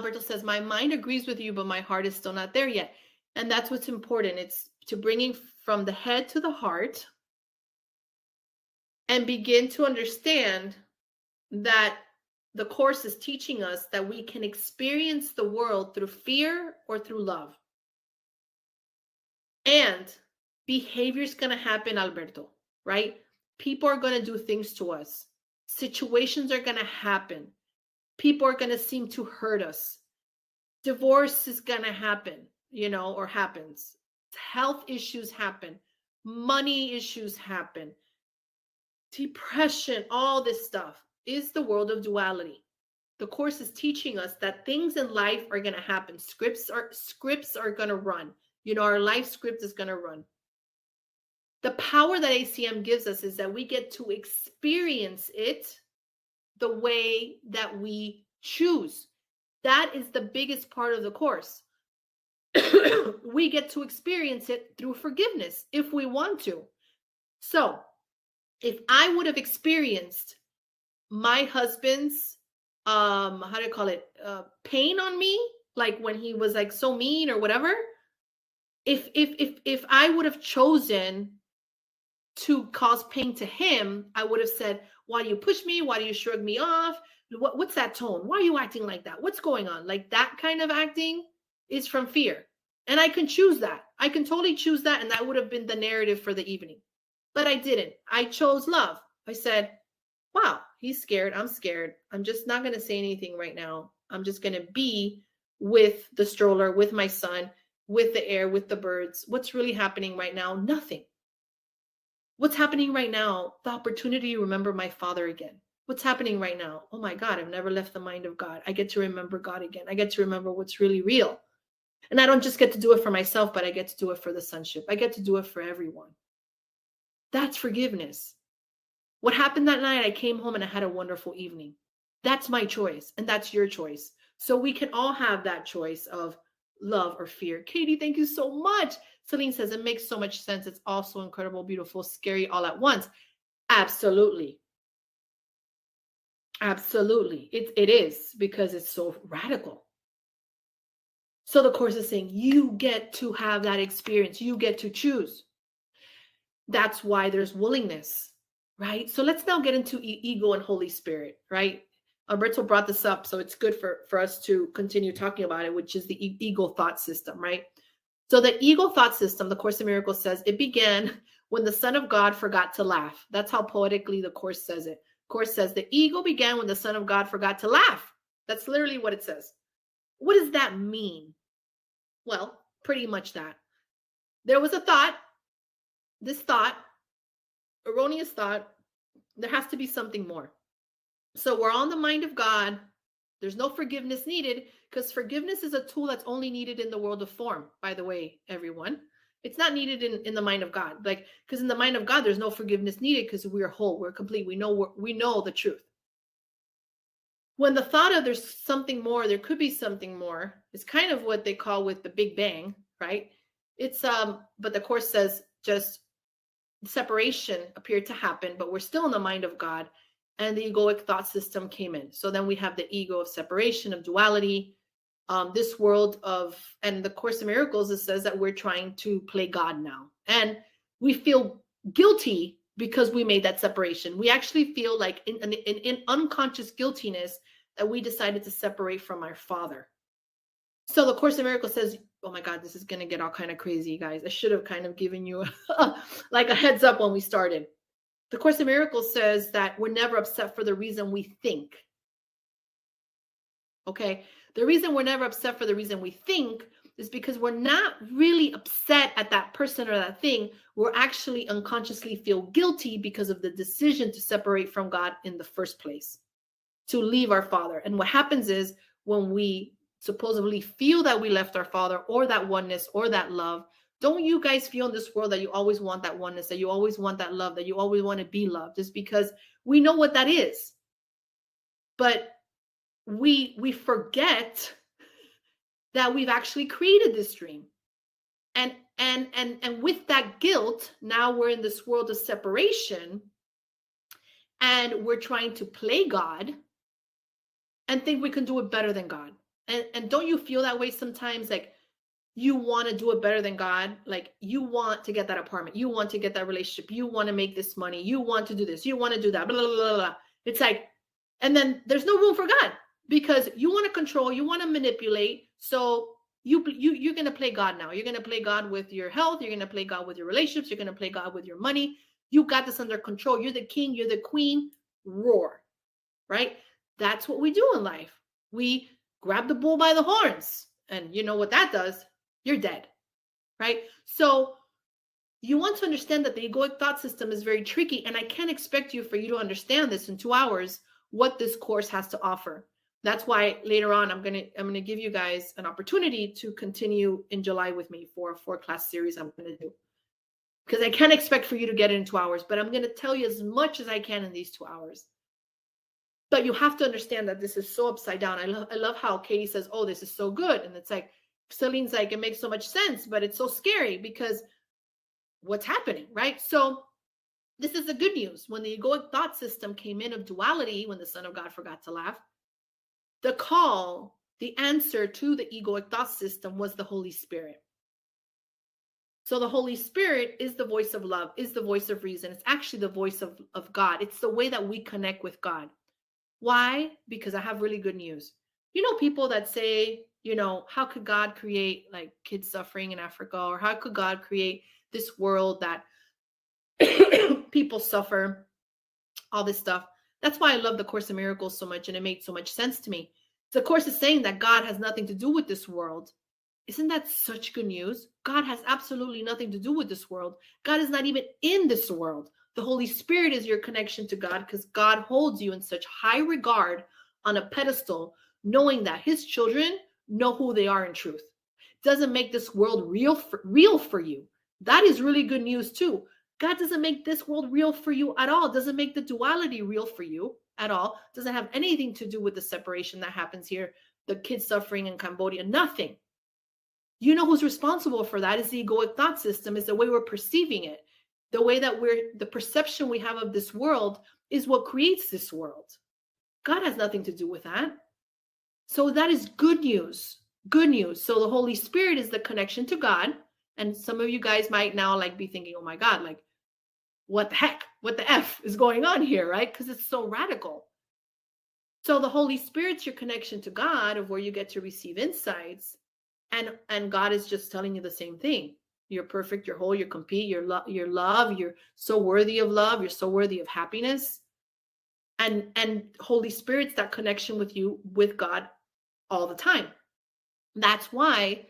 Alberto says, my mind agrees with you, but my heart is still not there yet. And that's what's important. It's to bringing from the head to the heart and begin to understand that the Course is teaching us that we can experience the world through fear or through love. And behavior is going to happen, Alberto, right? People are going to do things to us. Situations are going to happen. People are going to seem to hurt us. Divorce is going to happen, or happens. Health issues happen. Money issues happen. Depression, all this stuff is the world of duality. The Course is teaching us that things in life are going to happen. Scripts are going to run. Our life script is going to run. The power that ACM gives us is that we get to experience it the way that we choose. That is the biggest part of the Course. We get to experience it through forgiveness if we want to. So if I would have experienced my husband's, pain on me, like when he was like so mean or whatever, if I would have chosen to cause pain to him, I would have said, why do you push me? Why do you shrug me off? What's that tone? Why are you acting like that? What's going on? Like that kind of acting is from fear. And I can choose that. I can totally choose that. And that would have been the narrative for the evening. But I didn't. I chose love. I said, wow, he's scared. I'm scared. I'm just not going to say anything right now. I'm just going to be with the stroller, with my son, with the air, with the birds. What's really happening right now? Nothing. What's happening right now? The opportunity to remember my father again. What's happening right now? Oh my God, I've never left the mind of God. I get to remember God again. I get to remember what's really real. And I don't just get to do it for myself, but I get to do it for the sonship. I get to do it for everyone. That's forgiveness. What happened that night, I came home and I had a wonderful evening. That's my choice, and that's your choice. So we can all have that choice of love or fear. Katie, thank you so much. Celine says, it makes so much sense. It's also incredible, beautiful, scary all at once. Absolutely. Absolutely. It is, because it's so radical. So the Course is saying you get to have that experience. You get to choose. That's why there's willingness, right? So let's now get into ego and Holy Spirit, right? Alberto brought this up, so it's good for us to continue talking about it, which is the ego thought system, right? So the ego thought system, the Course in Miracles says, it began when the Son of God forgot to laugh. That's how poetically the Course says it. Course says the ego began when the Son of God forgot to laugh. That's literally what it says. What does that mean? Well, pretty much that. There was a thought, this thought, erroneous thought, there has to be something more. So we're on the mind of God. There's no forgiveness needed, because forgiveness is a tool that's only needed in the world of form, by the way, everyone. It's not needed in the mind of God. Because in the mind of God, there's no forgiveness needed, because we're whole, we're complete. We know the truth. When the thought of there's something more, there could be something more, is kind of what they call with the Big Bang, right? It's but the Course says just separation appeared to happen, but we're still in the mind of God, and the egoic thought system came in. So then we have the ego of separation, of duality, this world of, and the Course in Miracles, it says that we're trying to play God now. And we feel guilty because we made that separation. We actually feel like in unconscious guiltiness that we decided to separate from our Father. So the Course in Miracles says, oh my God, this is going to get all kind of crazy, guys. I should have kind of given you like a heads up when we started. The Course in Miracles says that we're never upset for the reason we think. Okay? The reason we're never upset for the reason we think is because we're not really upset at that person or that thing. We're actually unconsciously feel guilty because of the decision to separate from God in the first place, to leave our Father. And what happens is when we supposedly feel that we left our Father or that oneness or that love, don't you guys feel in this world that you always want that oneness, that you always want that love, that you always want to be loved? Just because we know what that is. But we forget that we've actually created this dream. And with that guilt, now we're in this world of separation, and we're trying to play God and think we can do it better than God. And don't you feel that way sometimes? Like you want to do it better than God. Like you want to get that apartment. You want to get that relationship. You want to make this money. You want to do this. You want to do that. Blah, blah, blah, blah. It's like, and then there's no room for God because you want to control, you want to manipulate. So you're going to play God now. You're going to play God with your health. You're going to play God with your relationships. You're going to play God with your money. You got this under control. You're the king. You're the queen. Roar, right? That's what we do in life. We grab the bull by the horns. And you know what that does? You're dead, right? So you want to understand that the egoic thought system is very tricky. And I can't expect you for you to understand this in 2 hours, what this course has to offer. That's why later on, I'm going to give you guys an opportunity to continue in July with me for a 4-class series I'm going to do. Because I can't expect for you to get it in 2 hours, but I'm going to tell you as much as I can in these 2 hours. But you have to understand that this is so upside down. I love how Katie says, oh, this is so good. And it's like, Celine's like, it makes so much sense, but it's so scary because what's happening, right? So this is the good news. When the egoic thought system came in of duality, when the Son of God forgot to laugh, the call, the answer to the egoic thought system was the Holy Spirit. So the Holy Spirit is the voice of love, is the voice of reason. It's actually the voice of God. It's the way that we connect with God. Why? Because I have really good news. You know, people that say, you know, how could God create like kids suffering in Africa? Or how could God create this world that people suffer, all this stuff. That's why I love the Course in Miracles so much, and it made so much sense to me. The Course is saying that God has nothing to do with this world. Isn't that such good news? God has absolutely nothing to do with this world. God is not even in this world. The Holy Spirit is your connection to God because God holds you in such high regard on a pedestal, knowing that his children know who they are in truth. Doesn't make this world real for you. That is really good news too. God doesn't make this world real for you at all. Doesn't make the duality real for you at all. Doesn't have anything to do with the separation that happens here, the kids suffering in Cambodia, nothing. You know who's responsible for that is the egoic thought system, is the way we're perceiving it. The way that the perception we have of this world is what creates this world. God has nothing to do with that. So that is good news. Good news. So the Holy Spirit is the connection to God. And some of you guys might now like be thinking, oh my God, like what the heck, what the F is going on here, right? Because it's so radical. So the Holy Spirit's your connection to God, of where you get to receive insights. And God is just telling you the same thing. You're perfect, you're whole, you're complete, you're love, you're so worthy of love, you're so worthy of happiness. And Holy Spirit's that connection with you, with God all the time. That's why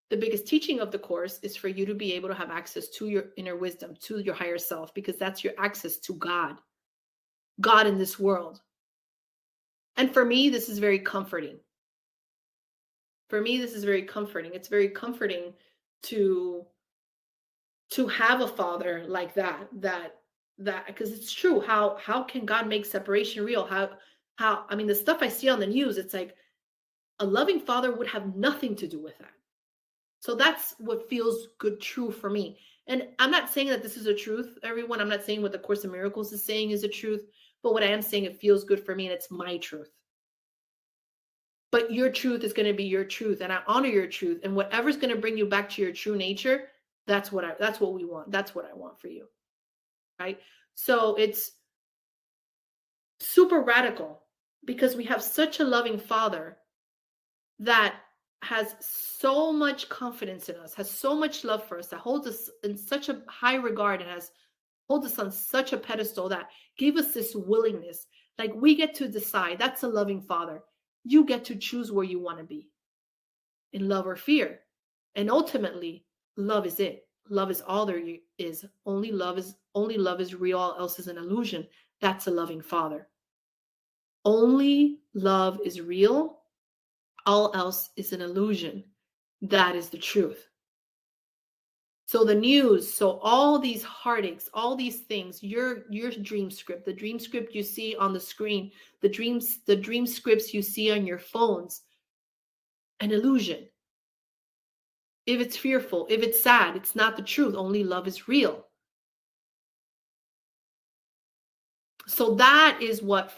the biggest teaching of the Course is for you to be able to have access to your inner wisdom, to your higher self, because that's your access to God in this world. And for me, this is very comforting. For me, this is very comforting. It's very comforting to have a father like that, because it's true. How can God make separation real? How, I mean, the stuff I see on the news, it's like a loving father would have nothing to do with that. So that's what feels good, true for me. And I'm not saying that this is a truth, everyone. I'm not saying what the Course in Miracles is saying is a truth, but what I am saying, it feels good for me, and it's my truth. But your truth is going to be your truth, and I honor your truth. And whatever's going to bring you back to your true nature, that's what we want. That's what I want for you, right? So it's super radical because we have such a loving Father that has so much confidence in us, has so much love for us, that holds us in such a high regard, and holds us on such a pedestal, that gave us this willingness. Like we get to decide. That's a loving Father. You get to choose where you want to be, in love or fear. And ultimately, love is it. Love is all there is. Only love is real. All else is an illusion. That's a loving Father. Only love is real. All else is an illusion. That is the truth. So the news, so all these heartaches, all these things, your dream script, the dream script you see on the screen, the dream scripts you see on your phones, an illusion. If it's fearful, if it's sad, it's not the truth. Only love is real. So that is what